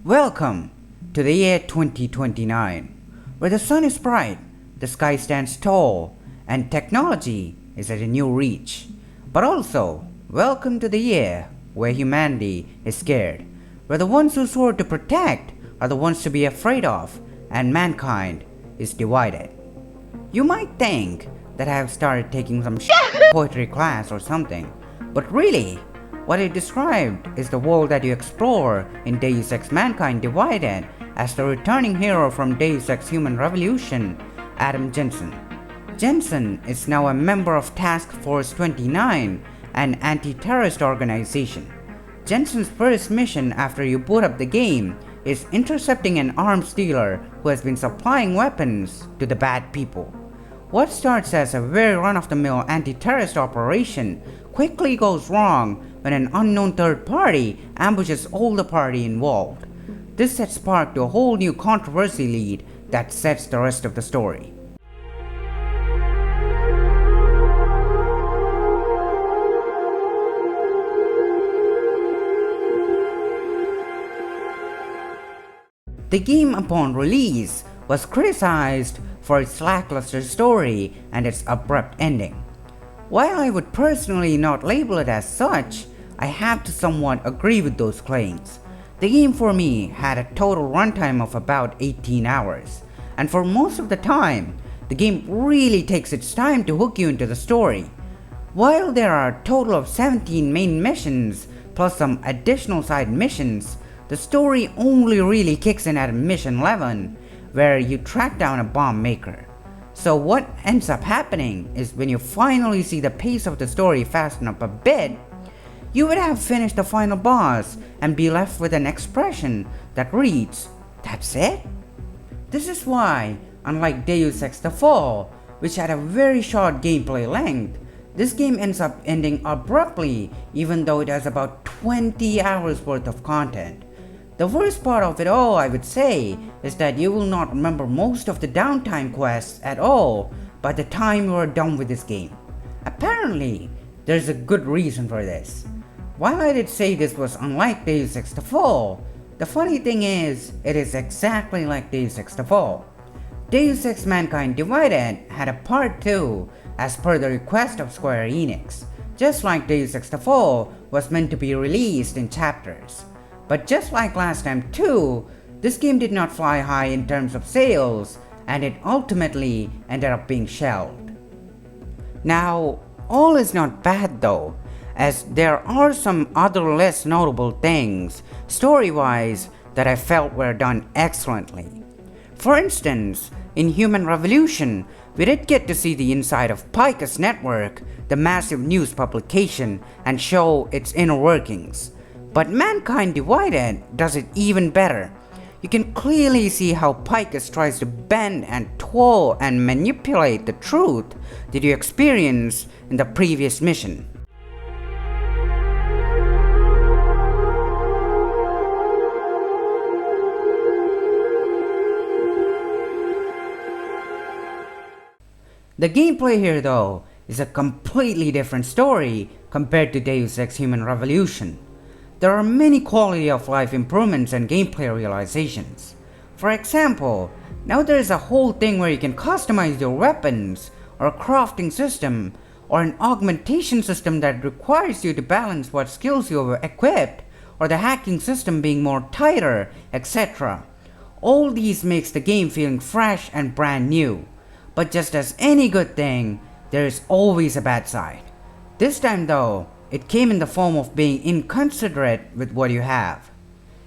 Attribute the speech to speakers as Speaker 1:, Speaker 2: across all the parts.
Speaker 1: Welcome to the year 2029, where the sun is bright, the sky stands tall, and technology is at a new reach. But also, welcome to the year where humanity is scared, where the ones who swore to protect are the ones to be afraid of, and mankind is divided. You might think that I have started taking some poetry class or something, but really, what I described is the world that you explore in Deus Ex Mankind Divided as the returning hero from Deus Ex Human Revolution, Adam Jensen. Jensen is now a member of Task Force 29, an anti-terrorist organization. Jensen's first mission after you boot up the game is intercepting an arms dealer who has been supplying weapons to the bad people. What starts as a very run-of-the-mill anti-terrorist operation quickly goes wrong when an unknown third party ambushes all the party involved. This sets spark to a whole new controversy lead that sets the rest of the story. The game upon release was criticized for its lackluster story and its abrupt ending. While I would personally not label it as such, I have to somewhat agree with those claims. The game for me had a total runtime of about 18 hours, and for most of the time, the game really takes its time to hook you into the story. While there are a total of 17 main missions plus some additional side missions, the story only really kicks in at mission 11, where you track down a bomb maker. So what ends up happening is when you finally see the pace of the story fasten up a bit, you would have finished the final boss and be left with an expression that reads, "That's it?" This is why, unlike Deus Ex The Fall, which had a very short gameplay length, this game ends up ending abruptly even though it has about 20 hours worth of content. The worst part of it all, I would say, is that you will not remember most of the downtime quests at all by the time you are done with this game. Apparently, there's a good reason for this. While I did say this was unlike Deus Ex The Fall, the funny thing is, it is exactly like Deus Ex The Fall. Deus Ex Mankind Divided had a part 2 as per the request of Square Enix, just like Deus Ex The Fall was meant to be released in chapters. But just like last time too, this game did not fly high in terms of sales, and it ultimately ended up being shelved. Now, all is not bad though, as there are some other less notable things, story-wise, that I felt were done excellently. For instance, in Human Revolution, we did get to see the inside of Pika's network, the massive news publication, and show its inner workings. But Mankind Divided does it even better. You can clearly see how Picus tries to bend and twirl and manipulate the truth that you experienced in the previous mission. The gameplay here though is a completely different story compared to Deus Ex Human Revolution. There are many quality of life improvements and gameplay realizations. For example, now there is a whole thing where you can customize your weapons, or a crafting system, or an augmentation system that requires you to balance what skills you have equipped, or the hacking system being more tighter, etc. All these makes the game feeling fresh and brand new. But just as any good thing, there is always a bad side. This time though, it came in the form of being inconsiderate with what you have.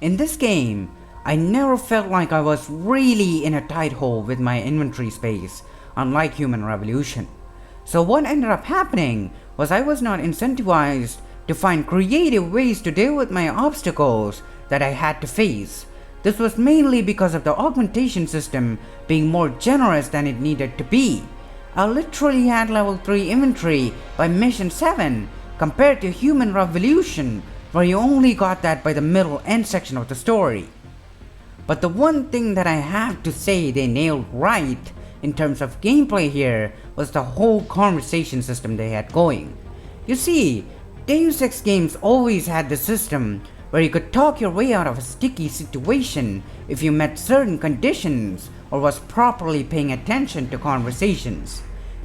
Speaker 1: In this game, I never felt like I was really in a tight hole with my inventory space, unlike Human Revolution. So what ended up happening was I was not incentivized to find creative ways to deal with my obstacles that I had to face. This was mainly because of the augmentation system being more generous than it needed to be. I literally had level 3 inventory by mission 7, compared to Human Revolution, where you only got that by the middle end section of the story. But the one thing that I have to say they nailed right in terms of gameplay here was the whole conversation system they had going. You see, Deus Ex games always had the system where you could talk your way out of a sticky situation if you met certain conditions or was properly paying attention to conversations.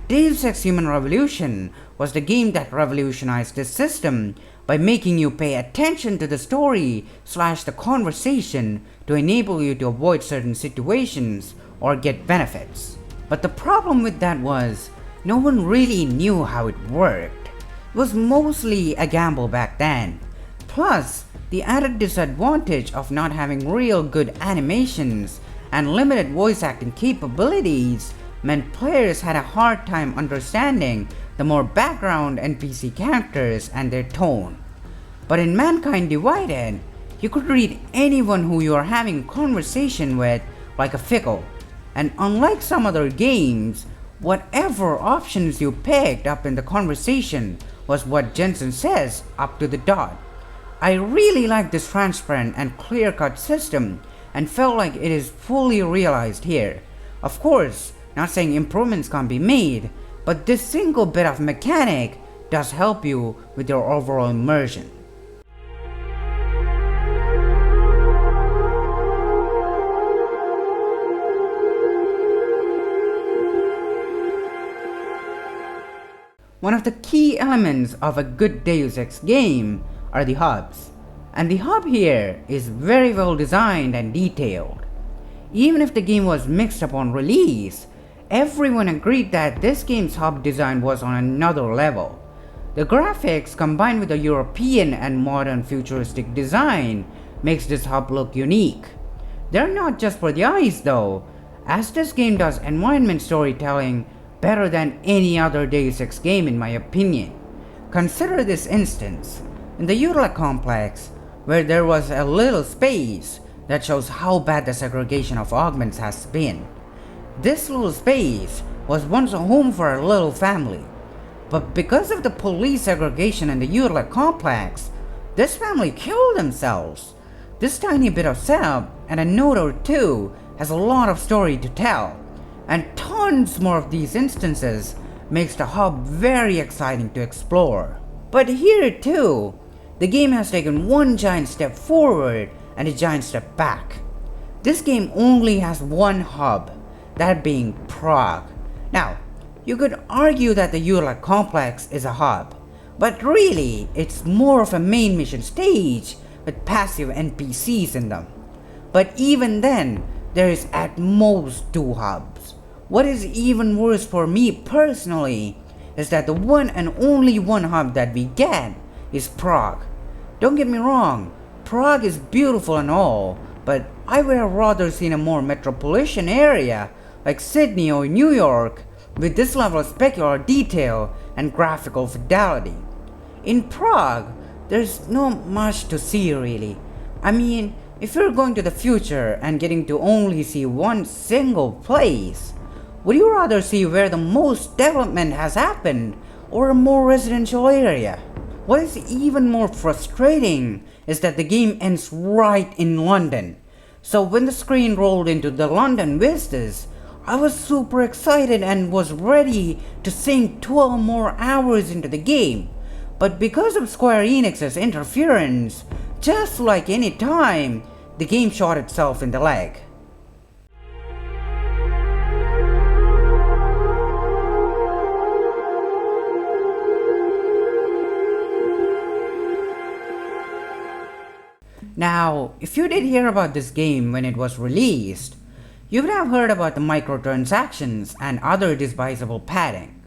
Speaker 1: Deus Ex Human Revolution was the game that revolutionized this system by making you pay attention to the story / the conversation to enable you to avoid certain situations or get benefits. But the problem with that was, no one really knew how it worked. It was mostly a gamble back then. Plus, the added disadvantage of not having real good animations and limited voice acting capabilities meant players had a hard time understanding the more background NPC characters and their tone. But in Mankind Divided, you could read anyone who you are having a conversation with like a fickle, and unlike some other games, whatever options you picked up in the conversation was what Jensen says up to the dot. I really like this transparent and clear-cut system and felt like it is fully realized here. Of course, not saying improvements can't be made, but this single bit of mechanic does help you with your overall immersion. One of the key elements of a good Deus Ex game are the hubs, and the hub here is very well designed and detailed. Even if the game was mixed upon release, everyone agreed that this game's hub design was on another level. The graphics combined with the European and modern futuristic design makes this hub look unique. They're not just for the eyes though, as this game does environment storytelling better than any other Deus Ex game in my opinion. Consider this instance. In the Utila complex, where there was a little space that shows how bad the segregation of augments has been. This little space was once a home for a little family, but because of the police segregation in the Utila complex, this family killed themselves. This tiny bit of setup and a note or two has a lot of story to tell, and tons more of these instances makes the hub very exciting to explore. But here too, the game has taken one giant step forward and a giant step back. This game only has one hub, that being Prague. Now, you could argue that the Utila complex is a hub, but really it's more of a main mission stage with passive NPCs in them. But even then, there is at most 2 hubs. What is even worse for me personally is that the one and only one hub that we get is Prague. Don't get me wrong, Prague is beautiful and all, but I would have rather seen a more metropolitan area like Sydney or New York with this level of specular detail and graphical fidelity. In Prague, there's not much to see really. I mean, if you're going to the future and getting to only see one single place, would you rather see where the most development has happened or a more residential area? What is even more frustrating is that the game ends right in London. So when the screen rolled into the London vistas, I was super excited and was ready to sink 12 more hours into the game. But because of Square Enix's interference, just like any time, the game shot itself in the leg. Now, if you did hear about this game when it was released, you would have heard about the microtransactions and other disvisable padding.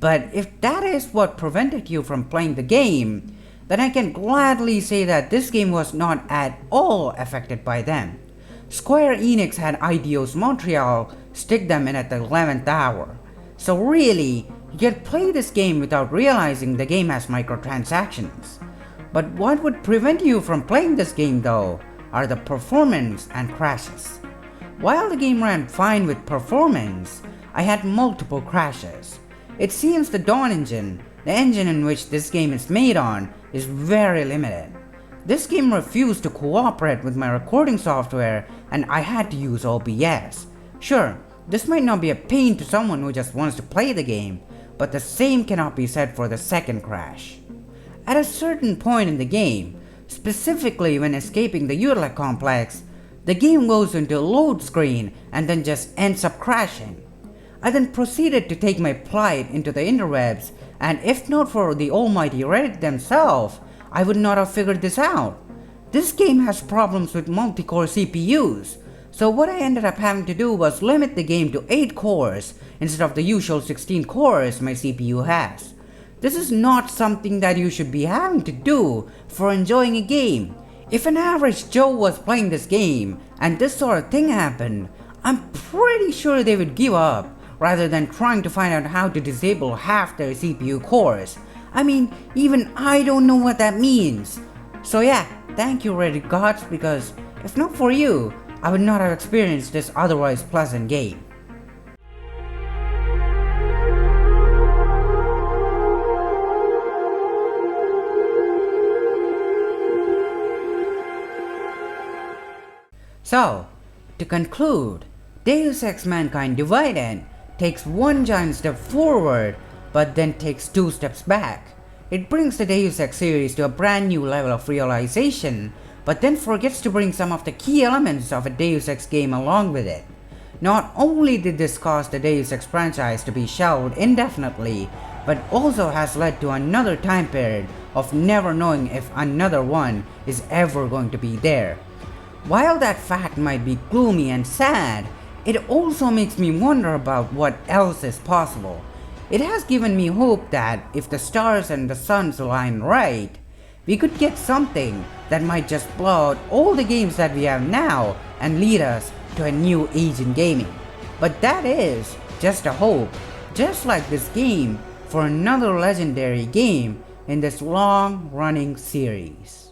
Speaker 1: But if that is what prevented you from playing the game, then I can gladly say that this game was not at all affected by them. Square Enix had Eidos Montreal stick them in at the 11th hour. So really, you can play this game without realizing the game has microtransactions. But what would prevent you from playing this game though are the performance and crashes. While the game ran fine with performance, I had multiple crashes. It seems the Dawn engine, the engine in which this game is made on, is very limited. This game refused to cooperate with my recording software and I had to use OBS. Sure, this might not be a pain to someone who just wants to play the game, but the same cannot be said for the second crash. At a certain point in the game, Specifically when escaping the Utla complex, the game goes into a load screen and then just ends up crashing. I then proceeded to take my plight into the interwebs, and if not for the almighty Reddit themselves, I would not have figured this out. This game has problems with multi-core CPUs, so what I ended up having to do was limit the game to 8 cores instead of the usual 16 cores my CPU has. This is not something that you should be having to do for enjoying a game. If an average Joe was playing this game and this sort of thing happened, I'm pretty sure they would give up rather than trying to find out how to disable half their CPU cores. I mean, even I don't know what that means. So yeah, thank you Reddit gods, because if not for you, I would not have experienced this otherwise pleasant game. So, to conclude, Deus Ex Mankind Divided takes one giant step forward, but then takes 2 steps back. It brings the Deus Ex series to a brand new level of realization, but then forgets to bring some of the key elements of a Deus Ex game along with it. Not only did this cause the Deus Ex franchise to be shelved indefinitely, but also has led to another time period of never knowing if another one is ever going to be there. While that fact might be gloomy and sad, it also makes me wonder about what else is possible. It has given me hope that if the stars and the suns align right, we could get something that might just blow out all the games that we have now and lead us to a new age in gaming. But that is just a hope, just like this game for another legendary game in this long running series.